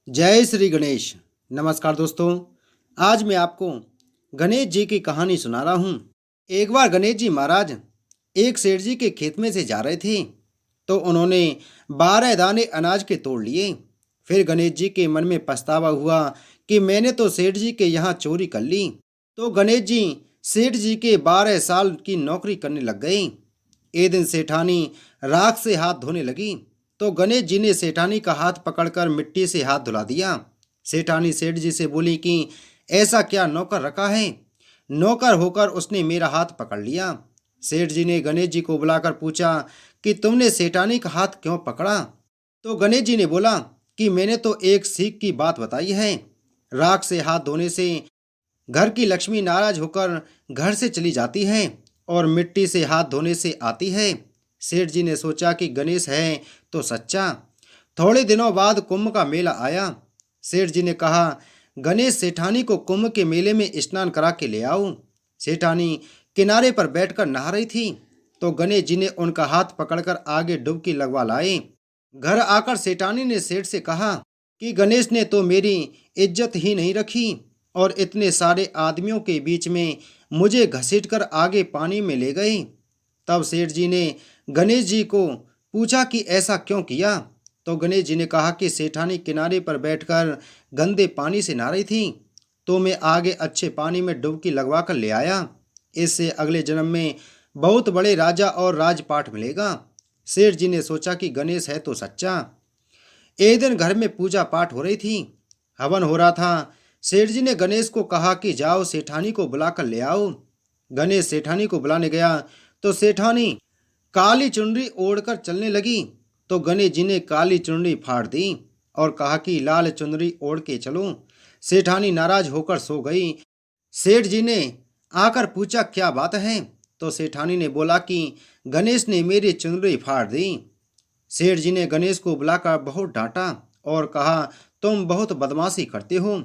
जय श्री गणेश। नमस्कार दोस्तों। आज मैं आपको गणेश जी की कहानी सुना रहा हूँ। एक बार गणेश जी महाराज एक सेठ जी के खेत में से जा रहे थे, तो उन्होंने 12 दाने अनाज के तोड़ लिए। फिर गणेश जी के मन में पछतावा हुआ कि मैंने तो सेठ जी के यहाँ चोरी कर ली। तो गणेश जी सेठ जी के 12 साल की नौकरी करने लग गए। एक दिन सेठानी राख से हाथ धोने लगी, तो गणेश जी ने सेठानी का हाथ पकड़कर मिट्टी से हाथ धुला दिया। सेठानी सेठ जी से बोली कि ऐसा क्या नौकर रखा है? नौकर होकर उसने मेरा हाथ पकड़ लिया। सेठ जी ने गणेश जी को बुलाकर पूछा कि तुमने सेठानी का हाथ क्यों पकड़ा? तो गणेश जी ने बोला कि मैंने तो एक सीख की बात बताई है। राख से हाथ धोने से घर की लक्ष्मी नाराज होकर घर से चली जाती है और मिट्टी से हाथ धोने से आती है। सेठ जी ने सोचा कि गणेश है तो सच्चा। थोड़े दिनों बाद कुंभ का मेला आया। सेठ जी ने कहा, गणेश सेठानी को कुंभ के मेले में स्नान करा के ले आओ। सेठानी किनारे पर बैठकर नहा रही थी, तो गणेश जी ने उनका हाथ पकड़कर आगे डुबकी लगवा लाए। घर आकर सेठानी ने सेठ से कहा कि गणेश ने तो मेरी इज्जत ही नहीं रखी और इतने सारे आदमियों के बीच में मुझे घसीटकर आगे पानी में ले गए। तब सेठ जी ने गणेश जी को पूछा कि ऐसा क्यों किया? तो गणेश जी ने कहा कि सेठानी किनारे पर बैठकर गंदे पानी से नहा रही थी, तो मैं आगे अच्छे पानी में डुबकी लगवा कर ले आया। इससे अगले जन्म में बहुत बड़े राजा और राजपाट मिलेगा। सेठ जी ने सोचा कि गणेश है तो सच्चा। एक दिन घर में पूजा पाठ हो रही थी, हवन हो रहा था। सेठ जी ने गणेश को कहा कि जाओ सेठानी को बुलाकर ले आओ। गणेश सेठानी को बुलाने गया, तो सेठानी काली चुनरी ओढ़कर चलने लगी। तो गणेश जी ने काली चुनरी फाड़ दी और कहा कि लाल चुनरी ओढ़ के चलो। सेठानी नाराज होकर सो गई। सेठ जी ने आकर पूछा क्या बात है? तो सेठानी ने बोला कि गणेश ने मेरी चुनरी फाड़ दी। सेठ जी ने गणेश को बुलाकर बहुत डांटा और कहा, तुम बहुत बदमाशी करते हो।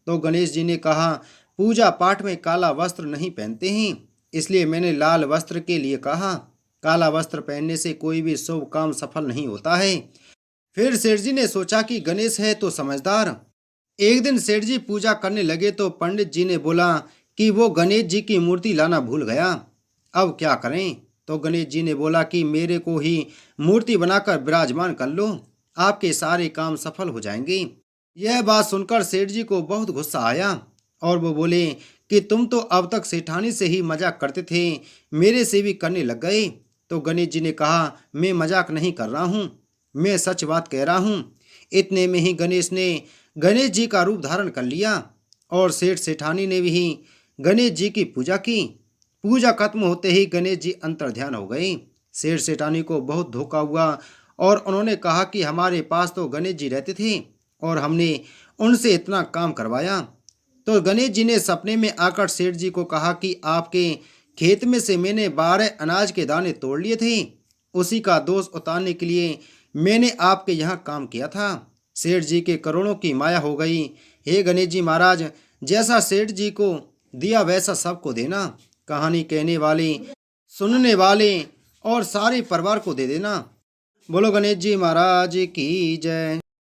तो गणेश जी ने कहा, पूजा पाठ में काला वस्त्र नहीं पहनते हैं, इसलिए मैंने लाल वस्त्र के लिए कहा। काला वस्त्र पहनने से कोई भी शुभ काम सफल नहीं होता है। फिर सेठ जी ने सोचा कि गणेश है तो समझदार। एक दिन सेठ जी पूजा करने लगे, तो पंडित जी ने बोला कि वो गणेश जी की मूर्ति लाना भूल गया, अब क्या करें? तो गणेश जी ने बोला कि मेरे को ही मूर्ति बनाकर विराजमान कर लो, आपके सारे काम सफल हो जाएंगे। यह बात सुनकर सेठ जी को बहुत गुस्सा आया और वो बोले कि तुम तो अब तक सेठानी से ही मजाक करते थे, मेरे से भी करने लग गए। तो गणेश जी ने कहा, मैं मजाक नहीं कर रहा हूँ, मैं सच बात कह रहा हूँ। इतने में ही गणेश ने गणेश जी का रूप धारण कर लिया और सेठ सेठानी ने भी गणेश जी की पूजा की। पूजा खत्म होते ही गणेश जी अंतर्ध्यान हो गए। सेठ सेठानी को बहुत धोखा हुआ और उन्होंने कहा कि हमारे पास तो गणेश जी रहते थे और हमने उनसे इतना काम करवाया। तो गणेश जी ने सपने में आकर सेठ जी को कहा कि आपके खेत में से मैंने 12 अनाज के दाने तोड़ लिए थे, उसी का दोष उतारने के लिए मैंने आपके यहाँ काम किया था। सेठ जी के करोड़ों की माया हो गई। हे गणेश जी महाराज, जैसा सेठ जी को दिया वैसा सबको देना। कहानी कहने वाले, सुनने वाले और सारे परिवार को दे देना। बोलो गणेश जी महाराज की जय।